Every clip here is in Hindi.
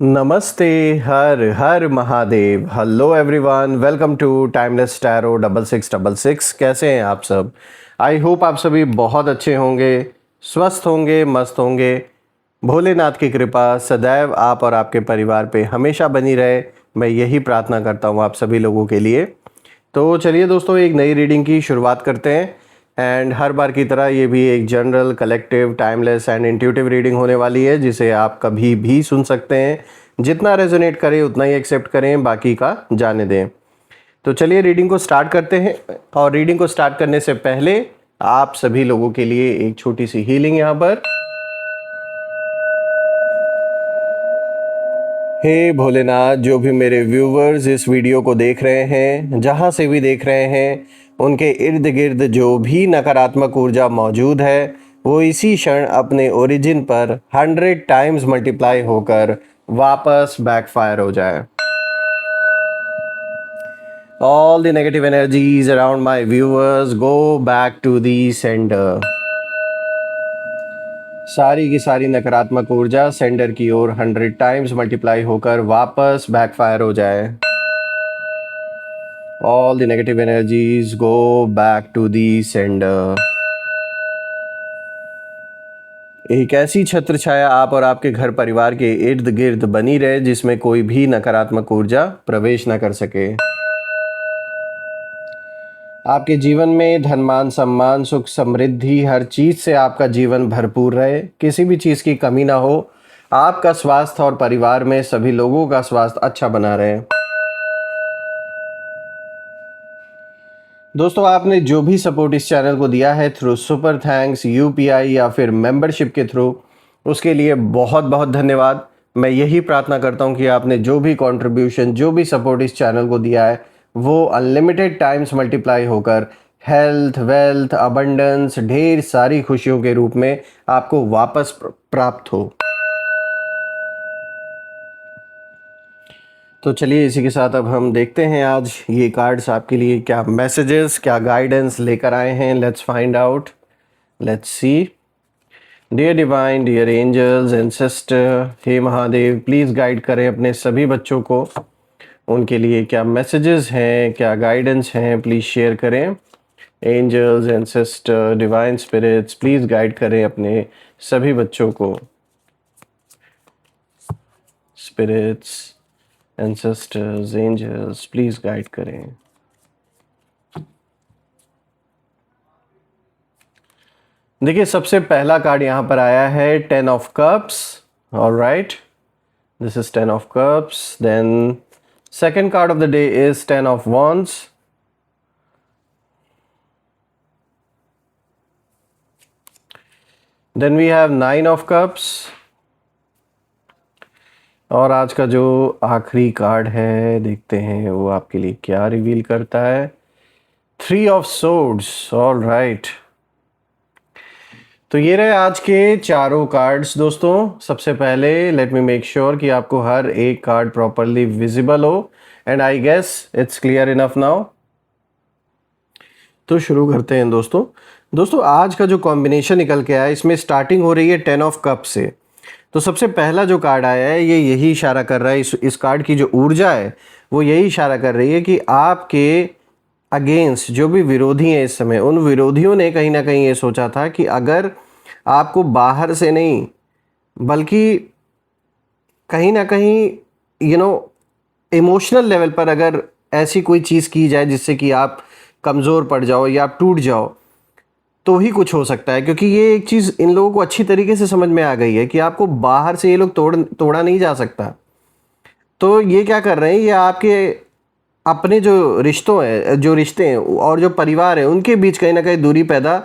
नमस्ते। हर हर Mahadev. Hello everyone, welcome to Timeless Tarot 6666। कैसे हैं आप सब? आई होप आप सभी बहुत अच्छे होंगे, स्वस्थ होंगे, मस्त होंगे। भोलेनाथ की कृपा सदैव आप और आपके परिवार पे हमेशा बनी रहे, मैं यही प्रार्थना करता हूँ आप सभी लोगों के लिए। तो चलिए दोस्तों, एक नई रीडिंग की शुरुआत करते हैं। एंड हर बार की तरह ये भी एक general, collective, timeless and intuitive reading होने वाली है, जिसे आप कभी भी सुन सकते हैं। जितना रेजोनेट करे उतना ही एक्सेप्ट करें, बाकी का जाने दें। तो चलिए रीडिंग को स्टार्ट करते हैं। और रीडिंग को स्टार्ट करने से पहले आप सभी लोगों के लिए एक छोटी सी हीलिंग यहाँ पर। हे भोलेनाथ, जो भी मेरे व्यूवर्स इस वीडियो को देख रहे हैं, जहाँ से भी देख रहे हैं, उनके इर्द गिर्द जो भी नकारात्मक ऊर्जा मौजूद है वो इसी क्षण अपने ओरिजिन पर 100 टाइम्स मल्टीप्लाई होकर वापस बैकफायर हो जाए। All the negative energies around my viewers go back to the sender. सारी की सारी नकारात्मक ऊर्जा सेंडर की ओर 100 टाइम्स मल्टीप्लाई होकर वापस बैकफायर हो जाए। All the negative energies go back to the sender. एक ऐसी छत्र छाया आप और आपके घर परिवार के इर्द गिर्द बनी रहे, जिसमें कोई भी नकारात्मक ऊर्जा प्रवेश न कर सके। आपके जीवन में धन, मान, सम्मान, सुख, समृद्धि, हर चीज से आपका जीवन भरपूर रहे, किसी भी चीज की कमी ना हो। आपका स्वास्थ्य और परिवार में सभी लोगों का स्वास्थ्य अच्छा बना रहे। दोस्तों, आपने जो भी सपोर्ट इस चैनल को दिया है थ्रू सुपर थैंक्स, यूपीआई या फिर मेंबरशिप के थ्रू, उसके लिए बहुत बहुत धन्यवाद। मैं यही प्रार्थना करता हूं कि आपने जो भी कंट्रीब्यूशन, जो भी सपोर्ट इस चैनल को दिया है, वो अनलिमिटेड टाइम्स मल्टीप्लाई होकर हेल्थ, वेल्थ, अबंडेंस, ढेर सारी खुशियों के रूप में आपको वापस प्राप्त हो। तो चलिए इसी के साथ अब हम देखते हैं आज ये कार्ड्स आपके लिए क्या मैसेजेस, क्या गाइडेंस लेकर आए हैं। Let's find out, let's see. Dear divine, dear angels and sister, hey Mahadev, please guide करें अपने सभी बच्चों को। उनके लिए क्या मैसेजेस हैं, क्या गाइडेंस हैं, प्लीज़ शेयर करें। Angels and sister, divine spirits, please guide करें अपने सभी बच्चों को। Spirits, ancestors, angels, please guide करें। देखिए, सबसे पहला कार्ड यहां पर आया है 10 of cups. Alright, this is 10 of cups. Then second card of the day is 10 of wands। Then we have 9 of cups. और आज का जो आखिरी कार्ड है, देखते हैं वो आपके लिए क्या रिवील करता है। 3 ऑफ swords। ऑल राइट, तो ये रहे आज के चारों कार्ड्स। दोस्तों, सबसे पहले लेट मी मेक श्योर कि आपको हर एक कार्ड प्रॉपरली विजिबल हो, and I guess it's clear enough now. तो शुरू करते हैं दोस्तों, आज का जो कॉम्बिनेशन निकल के आया, इसमें स्टार्टिंग हो रही है 10 ऑफ कप से। तो सबसे पहला जो कार्ड आया है ये यही इशारा कर रहा है, इस कार्ड की जो ऊर्जा है वो यही इशारा कर रही है कि आपके अगेंस्ट जो भी विरोधी हैं इस समय, उन विरोधियों ने कहीं ना कहीं ये सोचा था कि अगर आपको बाहर से नहीं, बल्कि कहीं ना कहीं इमोशनल लेवल पर अगर ऐसी कोई चीज़ की जाए जिससे कि आप कमज़ोर पड़ जाओ या आप टूट जाओ, तो ही कुछ हो सकता है। क्योंकि ये एक चीज़ इन लोगों को अच्छी तरीके से समझ में आ गई है कि आपको बाहर से ये लोग तोड़ा नहीं जा सकता। तो ये क्या कर रहे हैं, ये आपके अपने जो रिश्ते हैं और जो परिवार है उनके बीच कहीं ना कहीं दूरी पैदा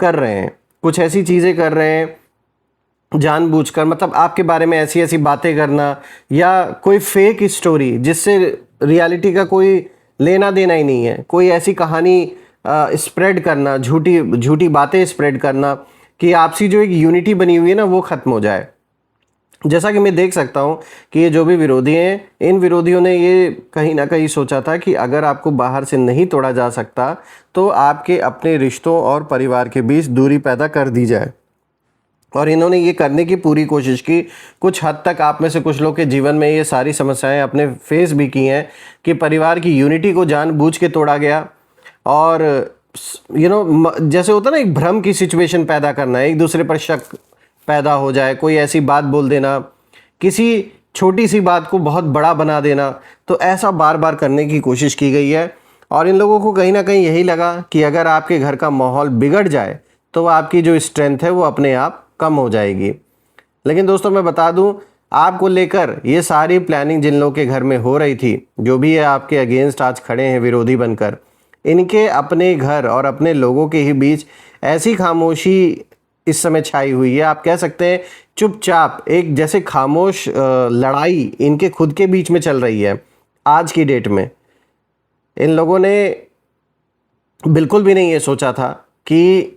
कर रहे हैं। कुछ ऐसी चीज़ें कर रहे हैं जानबूझकर, मतलब आपके बारे में ऐसी ऐसी बातें करना, या कोई फेक स्टोरी जिससे रियलिटी का कोई लेना देना ही नहीं है, कोई ऐसी कहानी स्प्रेड करना, झूठी झूठी बातें स्प्रेड करना कि आपसी जो एक यूनिटी बनी हुई है ना वो ख़त्म हो जाए। जैसा कि मैं देख सकता हूँ कि ये जो भी विरोधी हैं, इन विरोधियों ने ये कहीं ना कहीं सोचा था कि अगर आपको बाहर से नहीं तोड़ा जा सकता तो आपके अपने रिश्तों और परिवार के बीच दूरी पैदा कर दी जाए। और इन्होंने ये करने की पूरी कोशिश की। कुछ हद तक आप में से कुछ लोग के जीवन में ये सारी समस्याएं आपने फेस भी की हैं कि परिवार की यूनिटी को जानबूझ के तोड़ा गया। और जैसे होता है ना, एक भ्रम की सिचुएशन पैदा करना, एक दूसरे पर शक पैदा हो जाए, कोई ऐसी बात बोल देना, किसी छोटी सी बात को बहुत बड़ा बना देना, तो ऐसा बार बार करने की कोशिश की गई है। और इन लोगों को कहीं ना कहीं यही लगा कि अगर आपके घर का माहौल बिगड़ जाए तो आपकी जो स्ट्रेंथ है वो अपने आप कम हो जाएगी। लेकिन दोस्तों मैं बता दूं, आपको लेकर ये सारी प्लानिंग जिन लोगों के घर में हो रही थी, जो भी है आपके अगेंस्ट आज खड़े हैं विरोधी बनकर, इनके अपने घर और अपने लोगों के ही बीच ऐसी खामोशी इस समय छाई हुई है, आप कह सकते हैं चुपचाप एक जैसे खामोश लड़ाई इनके खुद के बीच में चल रही है। आज की डेट में इन लोगों ने बिल्कुल भी नहीं ये सोचा था कि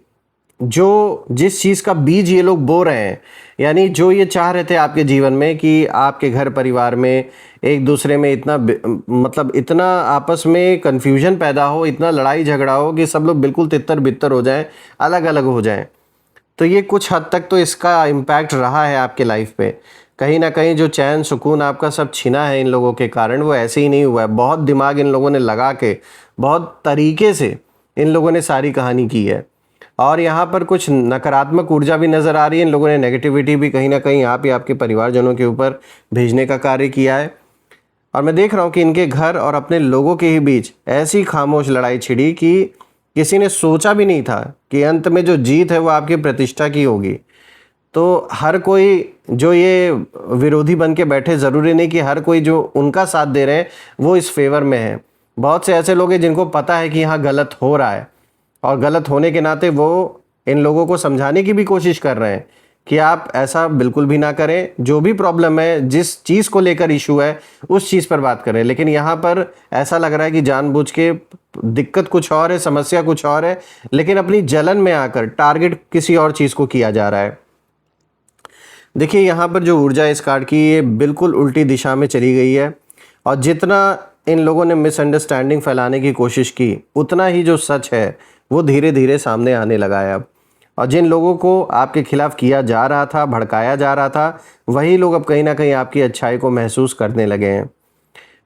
जो जिस चीज़ का बीज ये लोग बो रहे हैं, यानी जो ये चाह रहे थे आपके जीवन में कि आपके घर परिवार में एक दूसरे में इतना मतलब इतना आपस में कन्फ्यूजन पैदा हो, इतना लड़ाई झगड़ा हो कि सब लोग बिल्कुल तितर बितर हो जाएं, अलग अलग हो जाएं। तो ये कुछ हद तक तो इसका इम्पैक्ट रहा है आपके लाइफ पे। कहीं ना कहीं जो चैन सुकून आपका सब छिना है इन लोगों के कारण, वो ऐसे ही नहीं हुआ है। बहुत दिमाग इन लोगों ने लगा के, बहुत तरीके से इन लोगों ने सारी कहानी की है। और यहाँ पर कुछ नकारात्मक ऊर्जा भी नज़र आ रही है। इन लोगों ने नेगेटिविटी भी कहीं ना कहीं आप या आपके परिवारजनों के ऊपर भेजने का कार्य किया है। और मैं देख रहा हूँ कि इनके घर और अपने लोगों के ही बीच ऐसी खामोश लड़ाई छिड़ी कि किसी ने सोचा भी नहीं था कि अंत में जो जीत है वो आपकी प्रतिष्ठा की होगी। तो हर कोई जो ये विरोधी बन के बैठे, ज़रूरी नहीं कि हर कोई जो उनका साथ दे रहे हैं वो इस फेवर में है। बहुत से ऐसे लोग हैं जिनको पता है कि यहाँ गलत हो रहा है, और गलत होने के नाते वो इन लोगों को समझाने की भी कोशिश कर रहे हैं कि आप ऐसा बिल्कुल भी ना करें, जो भी प्रॉब्लम है, जिस चीज़ को लेकर इशू है उस चीज़ पर बात करें। लेकिन यहाँ पर ऐसा लग रहा है कि जानबूझ के दिक्कत कुछ और है, समस्या कुछ और है, लेकिन अपनी जलन में आकर टारगेट किसी और चीज़ को किया जा रहा है। देखिए यहाँ पर जो ऊर्जा इस कार्ड की, ये बिल्कुल उल्टी दिशा में चली गई है। और जितना इन लोगों ने मिसअंडरस्टैंडिंग फैलाने की कोशिश की, उतना ही जो सच है वो धीरे धीरे सामने आने लगा है अब। और जिन लोगों को आपके खिलाफ किया जा रहा था, भड़काया जा रहा था, वही लोग अब कहीं ना कहीं आपकी अच्छाई को महसूस करने लगे हैं।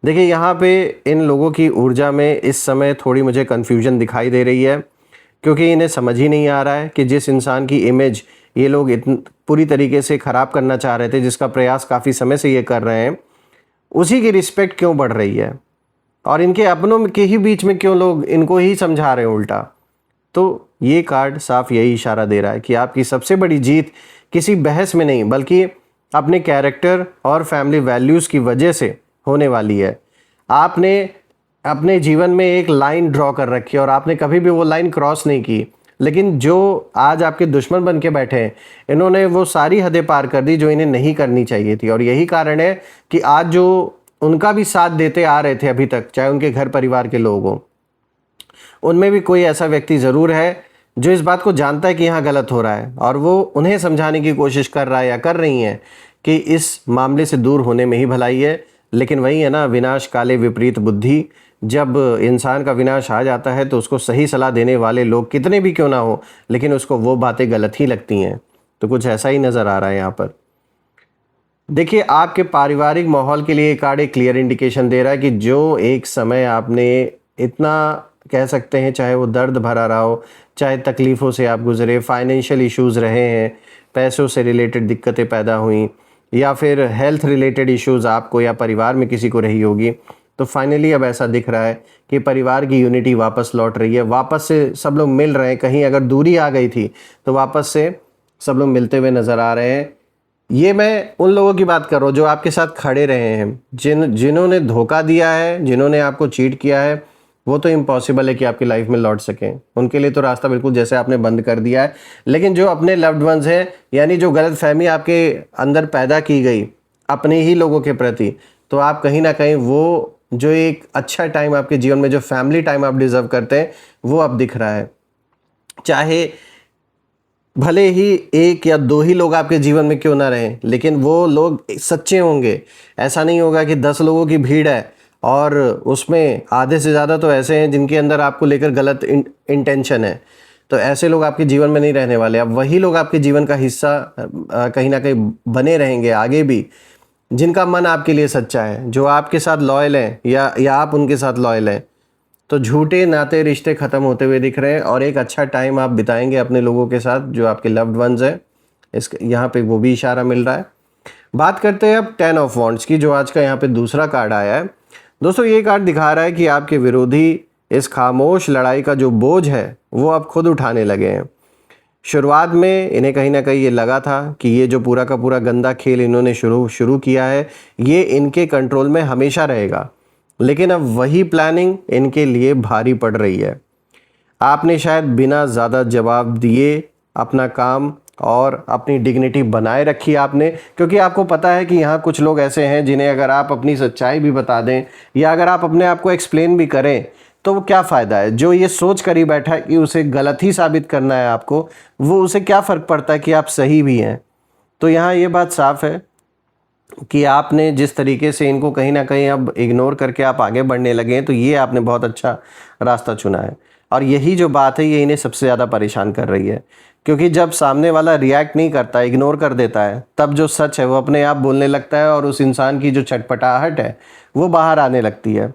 देखिए यहाँ पे इन लोगों की ऊर्जा में इस समय थोड़ी मुझे कन्फ्यूजन दिखाई दे रही है, क्योंकि इन्हें समझ ही नहीं आ रहा है कि जिस इंसान की इमेज ये लोग पूरी तरीके से ख़राब करना चाह रहे थे, जिसका प्रयास काफ़ी समय से ये कर रहे हैं, उसी की रिस्पेक्ट क्यों बढ़ रही है, और इनके अपनों के ही बीच में क्यों लोग इनको ही समझा रहे हैं उल्टा। तो ये कार्ड साफ यही इशारा दे रहा है कि आपकी सबसे बड़ी जीत किसी बहस में नहीं, बल्कि अपने कैरेक्टर और फैमिली वैल्यूज़ की वजह से होने वाली है। आपने अपने जीवन में एक लाइन ड्रॉ कर रखी है और आपने कभी भी वो लाइन क्रॉस नहीं की, लेकिन जो आज आपके दुश्मन बन के बैठे हैं, इन्होंने वो सारी हदें पार कर दी जो इन्हें नहीं करनी चाहिए थी। और यही कारण है कि आज जो उनका भी साथ देते आ रहे थे अभी तक, चाहे उनके घर परिवार के लोग हों, उनमें भी कोई ऐसा व्यक्ति ज़रूर है जो इस बात को जानता है कि यहाँ गलत हो रहा है, और वो उन्हें समझाने की कोशिश कर रहा है या कर रही हैं कि इस मामले से दूर होने में ही भलाई है। लेकिन वही है ना, विनाश काले विपरीत बुद्धि। जब इंसान का विनाश आ जाता है तो उसको सही सलाह देने वाले लोग कितने भी क्यों ना हो, लेकिन उसको वो बातें गलत ही लगती हैं। तो कुछ ऐसा ही नज़र आ रहा है यहाँ पर। देखिए आपके पारिवारिक माहौल के लिए कार्ड एक क्लियर इंडिकेशन दे रहा है कि जो एक समय आपने इतना, कह सकते हैं, चाहे वो दर्द भरा रहा हो, चाहे तकलीफ़ों से आप गुजरे, फाइनेंशियल इश्यूज़ रहे हैं, पैसों से रिलेटेड दिक्कतें पैदा हुई, या फिर हेल्थ रिलेटेड इश्यूज़ आपको या परिवार में किसी को रही होगी, तो फाइनली अब ऐसा दिख रहा है कि परिवार की यूनिटी वापस लौट रही है, वापस से सब लोग मिल रहे हैं। कहीं अगर दूरी आ गई थी तो वापस से सब लोग मिलते हुए नज़र आ रहे हैं। ये मैं उन लोगों की बात कर रहा हूँ जो आपके साथ खड़े रहे हैं, जिन्होंने धोखा दिया है, जिन्होंने आपको चीट किया है, वो तो इम्पॉसिबल है कि आपकी लाइफ में लौट सकें। उनके लिए तो रास्ता बिल्कुल जैसे आपने बंद कर दिया है। लेकिन जो अपने लव्ड वंस हैं, यानी जो गलत फहमी आपके अंदर पैदा की गई अपने ही लोगों के प्रति, तो आप कहीं ना कहीं वो जो एक अच्छा टाइम आपके जीवन में, जो फैमिली टाइम आप डिज़र्व करते हैं, वो अब दिख रहा है। चाहे भले ही एक या दो ही लोग आपके जीवन में क्यों ना रहें, लेकिन वो लोग सच्चे होंगे। ऐसा नहीं होगा कि 10 लोगों की भीड़ है और उसमें आधे से ज़्यादा तो ऐसे हैं जिनके अंदर आपको लेकर गलत इंटेंशन है। तो ऐसे लोग आपके जीवन में नहीं रहने वाले। अब वही लोग आपके जीवन का हिस्सा कहीं ना कहीं बने रहेंगे आगे भी, जिनका मन आपके लिए सच्चा है, जो आपके साथ लॉयल हैं या आप उनके साथ लॉयल हैं। तो झूठे नाते रिश्ते ख़त्म होते हुए दिख रहे हैं और एक अच्छा टाइम आप बिताएंगे अपने लोगों के साथ जो आपके लव्ड वंस हैं। इस यहाँ पे वो भी इशारा मिल रहा है। बात करते हैं अब 10 ऑफ वॉन्ड्स की, जो आज का यहाँ पे दूसरा कार्ड आया है। दोस्तों ये कार्ड दिखा रहा है कि आपके विरोधी इस खामोश लड़ाई का जो बोझ है वो आप खुद उठाने लगे हैं। शुरुआत में इन्हें कहीं ना कहीं ये लगा था कि ये जो पूरा का पूरा गंदा खेल इन्होंने शुरू किया है ये इनके कंट्रोल में हमेशा रहेगा, लेकिन अब वही प्लानिंग इनके लिए भारी पड़ रही है। आपने शायद बिना ज़्यादा जवाब दिए अपना काम और अपनी डिग्निटी बनाए रखी आपने, क्योंकि आपको पता है कि यहाँ कुछ लोग ऐसे हैं जिन्हें अगर आप अपनी सच्चाई भी बता दें या अगर आप अपने आप को एक्सप्लेन भी करें तो वो क्या फ़ायदा है। जो ये सोच कर ही बैठा है कि उसे गलत ही साबित करना है आपको, वो उसे क्या फ़र्क पड़ता है कि आप सही भी हैं। तो यहाँ ये बात साफ़ है कि आपने जिस तरीके से इनको कहीं ना कहीं अब इग्नोर करके आप आगे बढ़ने लगे हैं, तो ये आपने बहुत अच्छा रास्ता चुना है। और यही जो बात है ये इन्हें सबसे ज़्यादा परेशान कर रही है, क्योंकि जब सामने वाला रिएक्ट नहीं करता, इग्नोर कर देता है, तब जो सच है वो अपने आप बोलने लगता है और उस इंसान की जो छटपटाहट है वो बाहर आने लगती है।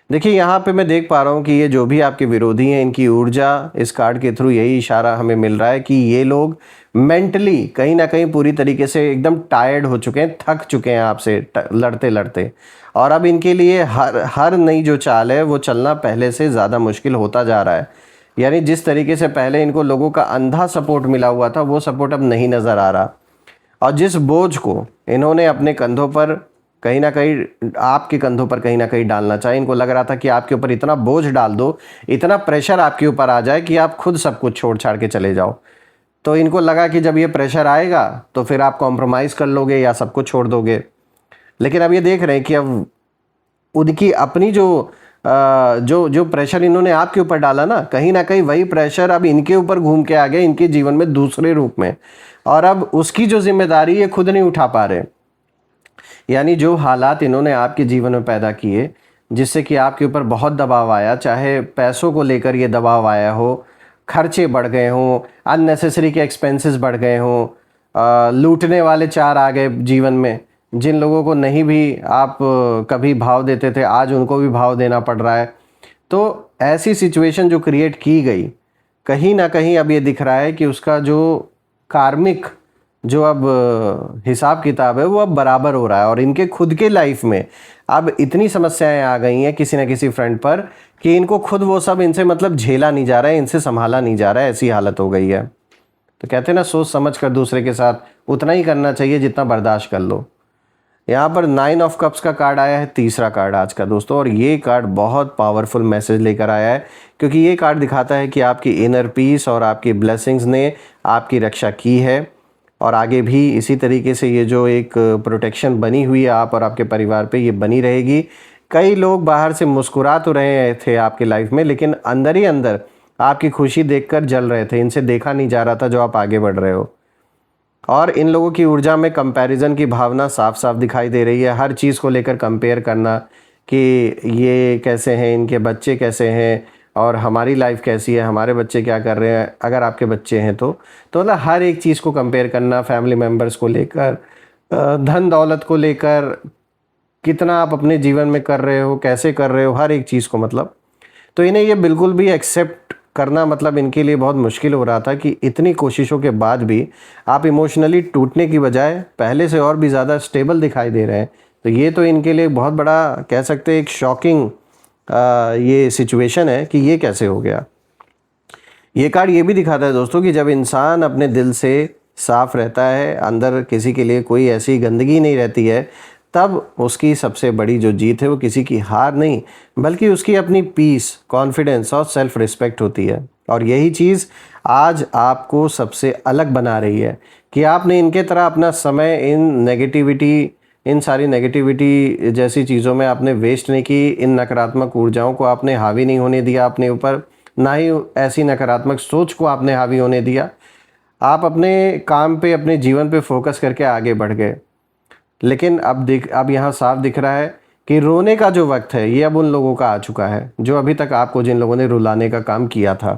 देखिए यहाँ पे मैं देख पा रहा हूँ कि ये जो भी आपके विरोधी हैं, इनकी ऊर्जा इस कार्ड के थ्रू यही इशारा हमें मिल रहा है कि ये लोग मेंटली कहीं ना कहीं पूरी तरीके से एकदम टायर्ड हो चुके हैं, थक चुके हैं आपसे लड़ते लड़ते। और अब इनके लिए हर नई जो चाल है वो चलना पहले से ज़्यादा मुश्किल होता जा रहा है। यानी जिस तरीके से पहले इनको लोगों का अंधा सपोर्ट मिला हुआ था वो सपोर्ट अब नहीं नज़र आ रहा। और जिस बोझ को इन्होंने अपने कंधों पर कहीं ना कहीं आपके कंधों पर कहीं ना कहीं डालना चाहिए, इनको लग रहा था कि आपके ऊपर इतना बोझ डाल दो, इतना प्रेशर आपके ऊपर आ जाए कि आप खुद सब कुछ छोड़ छाड़ के चले जाओ। तो इनको लगा कि जब ये प्रेशर आएगा तो फिर आप कॉम्प्रोमाइज़ कर लोगे या सब कुछ छोड़ दोगे। लेकिन अब ये देख रहे हैं कि अब उनकी अपनी जो प्रेशर इन्होंने आपके ऊपर डाला ना कहीं वही प्रेशर अब इनके ऊपर घूम के आ गया इनके जीवन में दूसरे रूप में, और अब उसकी जो जिम्मेदारी ये खुद नहीं उठा पा रहे। यानी जो हालात इन्होंने आपके जीवन में पैदा किए जिससे कि आपके ऊपर बहुत दबाव आया, चाहे पैसों को लेकर ये दबाव आया हो, खर्चे बढ़ गए हों, अननेसेसरी के एक्सपेंसेस बढ़ गए हों, लूटने वाले चार आ गए जीवन में, जिन लोगों को नहीं भी आप कभी भाव देते थे आज उनको भी भाव देना पड़ रहा है। तो ऐसी सिचुएशन जो क्रिएट की गई, कहीं ना कहीं अब ये दिख रहा है कि उसका जो कार्मिक जो अब हिसाब किताब है वो अब बराबर हो रहा है। और इनके खुद के लाइफ में अब इतनी समस्याएं आ गई हैं किसी न किसी फ्रंट पर कि इनको खुद वो सब इनसे मतलब झेला नहीं जा रहा है, इनसे संभाला नहीं जा रहा है, ऐसी हालत हो गई है। तो कहते हैं ना, सोच समझ कर दूसरे के साथ उतना ही करना चाहिए जितना बर्दाश्त कर लो। यहाँ पर 9 ऑफ कप्स का कार्ड आया है, तीसरा कार्ड आज का दोस्तों, और ये कार्ड बहुत पावरफुल मैसेज लेकर आया है, क्योंकि ये कार्ड दिखाता है कि आपकी इनर पीस और आपकी ब्लेसिंग्स ने आपकी रक्षा की है और आगे भी इसी तरीके से ये जो एक प्रोटेक्शन बनी हुई है आप और आपके परिवार पे, ये बनी रहेगी। कई लोग बाहर से मुस्कुरा तो रहे थे आपकी लाइफ में, लेकिन अंदर ही अंदर आपकी खुशी देखकर जल रहे थे, इनसे देखा नहीं जा रहा था जो आप आगे बढ़ रहे हो। और इन लोगों की ऊर्जा में कंपैरिजन की भावना साफ साफ दिखाई दे रही है, हर चीज़ को लेकर कंपेयर करना कि ये कैसे हैं, इनके बच्चे कैसे हैं और हमारी लाइफ कैसी है, हमारे बच्चे क्या कर रहे हैं, अगर आपके बच्चे हैं तो मतलब हर एक चीज़ को कंपेयर करना, फैमिली मेम्बर्स को लेकर, धन दौलत को लेकर, कितना आप अपने जीवन में कर रहे हो, कैसे कर रहे हो, हर एक चीज़ को मतलब। तो इन्हें ये बिल्कुल भी एक्सेप्ट करना मतलब इनके लिए बहुत मुश्किल हो रहा था कि इतनी कोशिशों के बाद भी आप इमोशनली टूटने की बजाय पहले से और भी ज़्यादा स्टेबल दिखाई दे रहे हैं। तो ये तो इनके लिए बहुत बड़ा कह सकते हैं एक शॉकिंग ये सिचुएशन है कि ये कैसे हो गया। ये कार्ड ये भी दिखाता है दोस्तों कि जब इंसान अपने दिल से साफ रहता है, अंदर किसी के लिए कोई ऐसी गंदगी नहीं रहती है, तब उसकी सबसे बड़ी जो जीत है वो किसी की हार नहीं बल्कि उसकी अपनी पीस, कॉन्फिडेंस और सेल्फ रिस्पेक्ट होती है। और यही चीज़ आज आपको सबसे अलग बना रही है कि आपने इनके तरह अपना समय इन सारी नेगेटिविटी जैसी चीज़ों में आपने वेस्ट नहीं की, इन नकारात्मक ऊर्जाओं को आपने हावी नहीं होने दिया अपने ऊपर, ना ही ऐसी नकारात्मक सोच को आपने हावी होने दिया। आप अपने काम पे, अपने जीवन पे फोकस करके आगे बढ़ गए। लेकिन अब यहाँ साफ दिख रहा है कि रोने का जो वक्त है ये अब उन लोगों का आ चुका है जो अभी तक आपको, जिन लोगों ने रुलाने का काम किया था।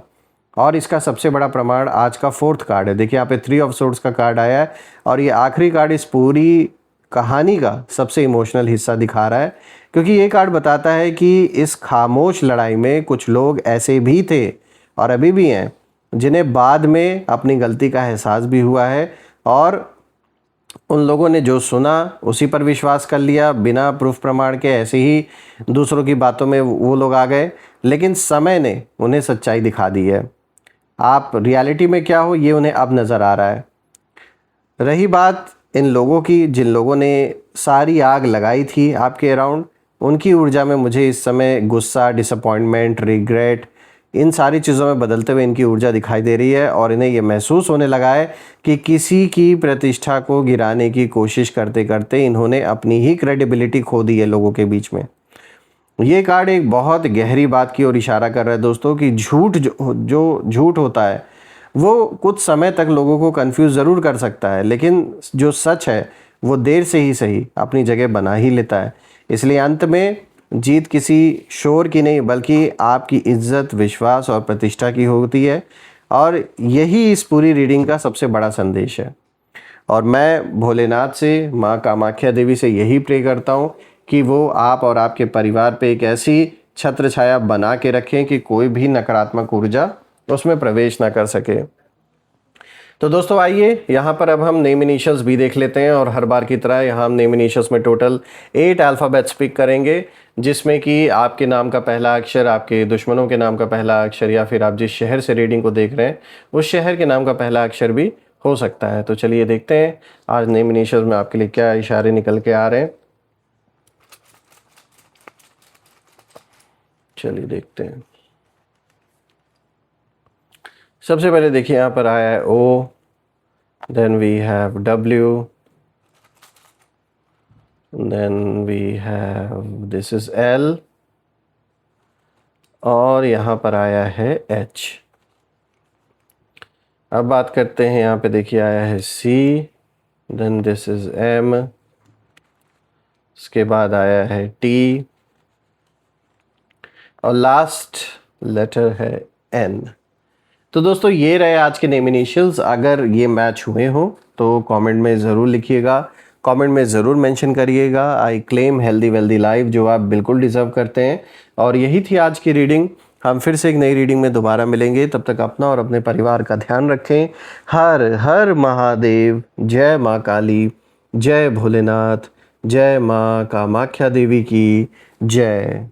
और इसका सबसे बड़ा प्रमाण आज का 4th कार्ड है। देखिए यहाँ पे 3 ऑफ सोर्ड्स का कार्ड आया है और ये आखिरी कार्ड इस पूरी कहानी का सबसे इमोशनल हिस्सा दिखा रहा है, क्योंकि ये कार्ड बताता है कि इस खामोश लड़ाई में कुछ लोग ऐसे भी थे और अभी भी हैं जिन्हें बाद में अपनी गलती का एहसास भी हुआ है, और उन लोगों ने जो सुना उसी पर विश्वास कर लिया बिना प्रूफ प्रमाण के। ऐसे ही दूसरों की बातों में वो लोग आ गए, लेकिन समय ने उन्हें सच्चाई दिखा दी है। आप रियलिटी में क्या हो ये उन्हें अब नज़र आ रहा है। रही बात इन लोगों की जिन लोगों ने सारी आग लगाई थी आपके अराउंड, उनकी ऊर्जा में मुझे इस समय गुस्सा, डिसअपॉइंटमेंट, रिग्रेट, इन सारी चीज़ों में बदलते हुए इनकी ऊर्जा दिखाई दे रही है और इन्हें ये महसूस होने लगा है कि किसी की प्रतिष्ठा को गिराने की कोशिश करते करते इन्होंने अपनी ही क्रेडिबिलिटी खो दी है लोगों के बीच में। ये कार्ड एक बहुत गहरी बात की ओर इशारा कर रहा है दोस्तों कि झूठ जो झूठ होता है वो कुछ समय तक लोगों को कंफ्यूज ज़रूर कर सकता है, लेकिन जो सच है वो देर से ही सही अपनी जगह बना ही लेता है। इसलिए अंत में जीत किसी शोर की नहीं बल्कि आपकी इज्जत, विश्वास और प्रतिष्ठा की होती है, और यही इस पूरी रीडिंग का सबसे बड़ा संदेश है। और मैं भोलेनाथ से, माँ कामाख्या देवी से यही प्रे करता हूँ कि वो आप और आपके परिवार पे एक ऐसी छत्र छाया बना के रखें कि कोई भी नकारात्मक ऊर्जा उसमें प्रवेश ना कर सके। तो दोस्तों आइए यहाँ पर अब हम नेम इनिशियल्स भी देख लेते हैं, और हर बार की तरह यहाँ हम नेम इनिशियल्स में टोटल 8 अल्फ़ाबेट्स पिक करेंगे, जिसमें कि आपके नाम का पहला अक्षर, आपके दुश्मनों के नाम का पहला अक्षर, या फिर आप जिस शहर से रीडिंग को देख रहे हैं उस शहर के नाम का पहला अक्षर भी हो सकता है। तो चलिए देखते हैं आज नेम इनिशियल्स में आपके लिए क्या इशारे निकल के आ रहे हैं। चलिए देखते हैं। सबसे पहले देखिए यहाँ पर आया है O, then we have W, then we have this is L, और यहाँ पर आया है H। अब बात करते हैं, यहाँ पे देखिए आया है C, then this is M, उसके बाद आया है T, और लास्ट लेटर है N। तो दोस्तों ये रहे आज के नेम इनिशियल्स। अगर ये मैच हुए हो तो कमेंट में ज़रूर लिखिएगा, कमेंट में ज़रूर मेंशन करिएगा I claim healthy wealthy life, जो आप बिल्कुल डिज़र्व करते हैं। और यही थी आज की रीडिंग। हम फिर से एक नई रीडिंग में दोबारा मिलेंगे, तब तक अपना और अपने परिवार का ध्यान रखें। हर हर महादेव। जय माँ काली, जय भोलेनाथ, जय माँ कामाख्या देवी की जय।